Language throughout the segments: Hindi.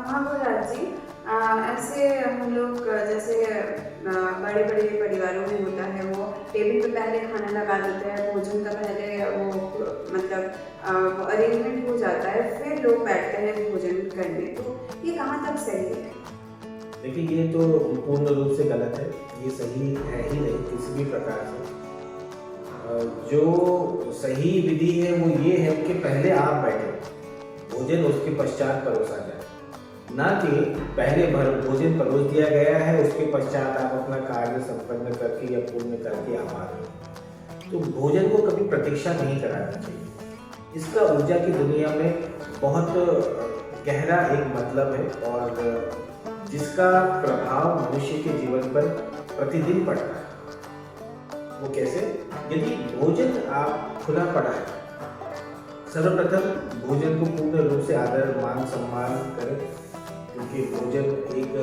हाँ गुरुराज जी। ऐसे हम लोग जैसे बड़े बड़े परिवारों में होता है, वो टेबल पे पहले खाना लगा देते हैं, भोजन का पहले वो मतलब वो अरेंजमेंट हो जाता है, फिर लोग बैठते हैं भोजन करने। तो ये कहाँ तक सही है? देखिए, ये तो पूर्ण रूप से गलत है। ये सही है ही नहीं किसी भी प्रकार से। जो सही विधि है वो ये है कि पहले आप बैठे, भोजन उसके पश्चात परोसा जाए, ना कि पहले भोजन परोस दिया गया है उसके पश्चात आप अपना कार्य संपन्न करके या पूर्ण करके आप आ रहे हो। तो भोजन को कभी प्रतीक्षा नहीं कराना चाहिए। इसका ऊर्जा की दुनिया में बहुत गहरा एक मतलब है, और जिसका प्रभाव मनुष्य के जीवन पर प्रतिदिन पड़ता है। वो कैसे? यदि भोजन आप खुला पड़ा है, सर्वप्रथम भोजन को पूर्ण रूप से आदर मान सम्मान करें, क्योंकि भोजन एक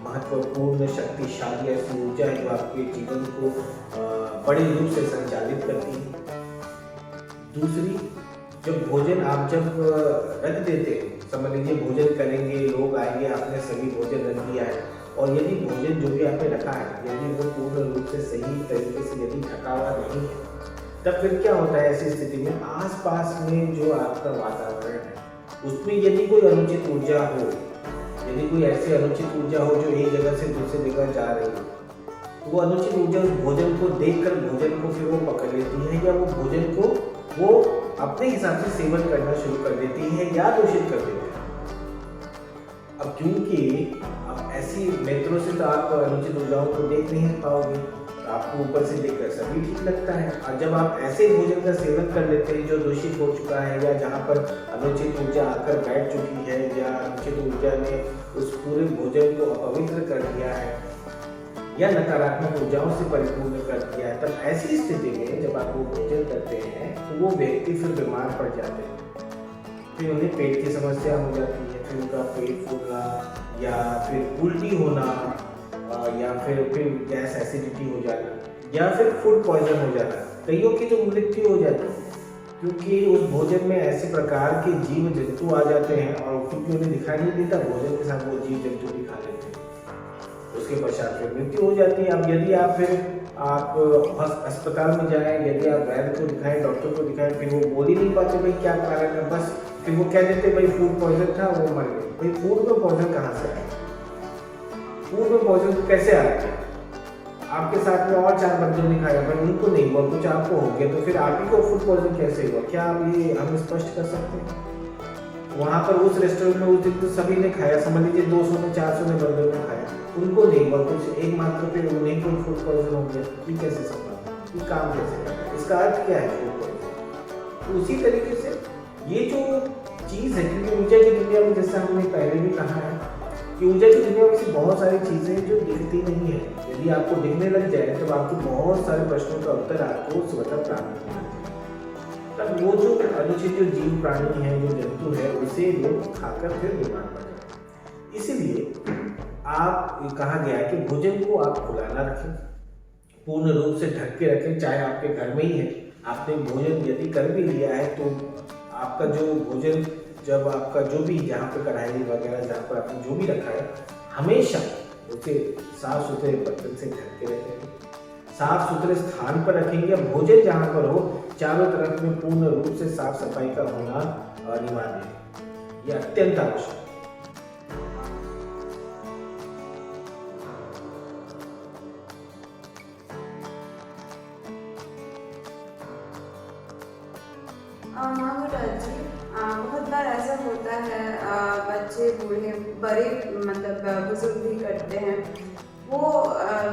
महत्वपूर्ण शक्तिशाली ऐसी ऊर्जा है जो आपके जीवन को बड़े रूप से संचालित करती है। दूसरी, जब भोजन आप जब रख देते हैं, समझ लीजिए भोजन करेंगे, लोग आएंगे, आपने सभी भोजन रख दिया है, और यदि भोजन जो भी आपने रखा है यदि वो पूर्ण रूप से सही तरीके से यदि ढका हुआ नहीं है, तब फिर क्या होता है? ऐसी स्थिति में आसपास में जो आपका वातावरण है उसमें यदि कोई अनुचित ऊर्जा हो, यदि कोई ऐसी अनुचित ऊर्जा हो जो एक जगह से दूसरी जगह जा रही है, तो वो अनुचित ऊर्जा उस भोजन को देखकर भोजन को फिर वो पकड़ लेती है, या वो भोजन को वो अपने हिसाब से सेवन करना शुरू कर देती है या दूषित कर देती है। अब क्योंकि अब ऐसी नेत्रों से तो आप अनुचित ऊर्जाओं को देख नहीं पाओगे, आपको ऊपर से देखकर सभी ठीक लगता है, और जब आप ऐसे भोजन का सेवन कर लेते हैं जो दूषित हो चुका है, या जहाँ पर अनुचित ऊर्जा आकर बैठ चुकी है, या अनुचित ऊर्जा ने उस पूरे भोजन को अपवित्र कर दिया है या नकारात्मक ऊर्जाओं से परिपूर्ण कर दिया है, तब ऐसी स्थिति में जब आप वो भोजन करते हैं तो वो व्यक्ति फिर बीमार पड़ जाते हैं। फिर उन्हें पेट की समस्या हो जाती है, फिर उनका पेट फूलना या फिर उल्टी होना, या फिर गैस एसिडिटी हो जाना, या फिर फूड पॉइजन हो जाना। कईयों की तो मृत्यु हो जाती है, क्योंकि उस भोजन में ऐसे प्रकार के जीव जंतु आ जाते हैं, और क्योंकि उन्हें दिखाई नहीं देता, भोजन के साथ वो जीव जंतु भी खा लेते हैं, उसके पश्चात फिर मृत्यु हो जाती है। अब यदि आप अस्पताल में जाएं, यदि आप वैद्य को दिखाएं, डॉक्टर को दिखाएं, फिर वो बोल ही नहीं पाते भाई क्या कारण है, बस फिर वो कह देते भाई फूड पॉइजन था, वो मर गए। भाई फूड में पॉइजन कहाँ से आया? फूड में पॉइजन कैसे आ गया? आपके साथ में और 4 बंदों ने खाया, पर उनको नहीं हुआ, कुछ आपको हो गया, तो फिर आप ही को फूड पॉइजन कैसे हुआ? क्या आप ये हम स्पष्ट कर सकते हैं? वहाँ पर उस रेस्टोरेंट में उस दिन तो सभी ने खाया, समझ लीजिए 200 ने 400 ने बंदों ने खाया, उनको नहीं हुआ कुछ, एकमात्र फिर उन्हीं को फूड पॉइजन हो गया। ये कैसे संभव? ये काम कैसे करना? इसका अर्थ क्या है फूड पॉइजन? तो उसी तरीके से ये जो चीज़ है, क्योंकि ऊर्जा की दुनिया में, जैसा हमने पहले भी कहा है कि ऊर्जा की दुनिया में से बहुत सारी चीज़ें जो दिखती नहीं है, यदि आपको दिखने लग जाए तो आपको बहुत सारे प्रश्नों का उत्तर आपको स्वतः प्राप्त हो जाए। तब वो जो अनुचित जो जीव प्राणी है, जो जंतु है, उसे लोग खाकर फिर बीमार पड़ जाते हैं। इसीलिए आप कहा गया कि भोजन को आप खुला ना रखें, पूर्ण रूप से ढक के रखें। चाहे आपके घर में ही है, आपने भोजन यदि कर भी लिया है, तो आपका जो भोजन, जब आपका जो भी जहाँ पे कढ़ाई वगैरह जहाँ पर आपने जो भी रखा है, हमेशा उसे साफ सुथरे बर्तन से ढक के रखेंगे, साफ सुथरे स्थान पर रखेंगे। भोजन जहाँ पर हो, चारों तरफ में पूर्ण रूप से साफ सफाई का होना अनिवार्य है, यह अत्यंत आवश्यक है। हाँ गुरुराज जी। बहुत बार ऐसा होता है, बच्चे बूढ़े बड़े मतलब बुजुर्ग भी करते हैं, वो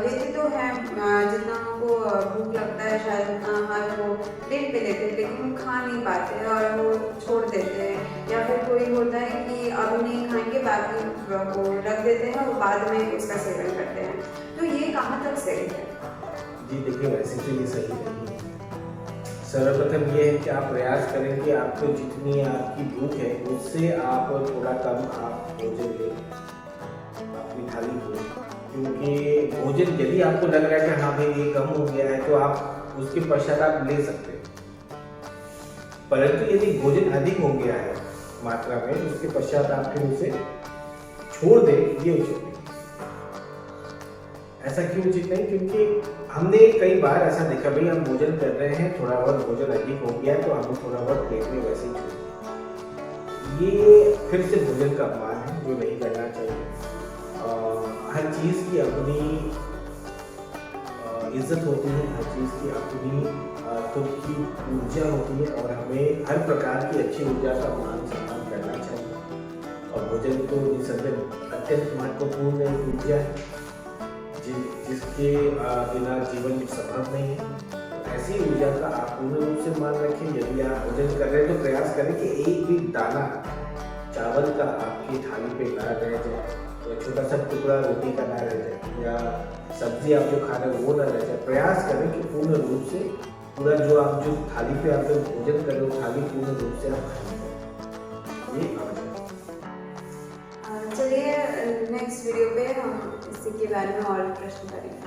लेते तो हैं जितना उनको भूख लगता है, शायद उतना आहार वो पेट पे लेते हैं, लेकिन वो खा नहीं पाते और वो छोड़ देते हैं। या फिर कोई होता है कि अब नहीं खाएंगे, बाकी वो रख देते हैं, वो बाद में उसका सेवन करते हैं। तो ये कहाँ तक सही है? जी देखिए, वैसे तो ये सही नहीं है। सर्वप्रथम ये है कि आप प्रयास करें कि आपको जितनी आपकी भूख है उससे आप थोड़ा कम आप भोजन लें, अपनी थाली में। क्योंकि भोजन यदि आपको लग रहा है कि हाँ भाई ये कम हो गया है, तो आप उसके पश्चात आप ले सकते हैं। परंतु यदि भोजन अधिक हो गया है मात्रा में, उसके पश्चात आप फिर उसे छोड़ दे, ये उचित नहीं। ऐसा क्यों उचित नहीं? क्योंकि हमने कई बार ऐसा देखा, भाई हम भोजन कर रहे हैं, थोड़ा बहुत भोजन अधिक हो गया तो हमें थोड़ा बहुत प्लेट में वैसे ही छोड़ दिया। ये फिर से भोजन का अपमान है, जो नहीं करना चाहिए। हर चीज़ की अपनी इज्जत होती है, हर चीज़ की अपनी खुद की ऊर्जा होती है, और हमें हर प्रकार की अच्छी ऊर्जा का मान सम्मान करना चाहिए। और भोजन तो निसंदेह अत्यंत महत्वपूर्ण ऊर्जा है, जिसके बिना जीवन संभव नहीं है। ऐसी ऊर्जा का आप पूर्ण रूप से मान रखें। यदि आप भोजन कर रहे हैं तो प्रयास करें कि एक भी दाना चावल का आपकी थाली पे ना रह जाए, या छोटा सा टुकड़ा रोटी का ना रह जाए, या सब्जी आप जो खा रहे हैं वो ना रह जाए। प्रयास करें कि पूर्ण रूप से पूरा जो थाली पे आप जब भोजन कर रहे हो, थाली पूर्ण रूप से आप खाएं। ये आवश्यक है। चलिए नेक्स्ट वीडियो पे हम इसी के बारे में और प्रश्न करेंगे।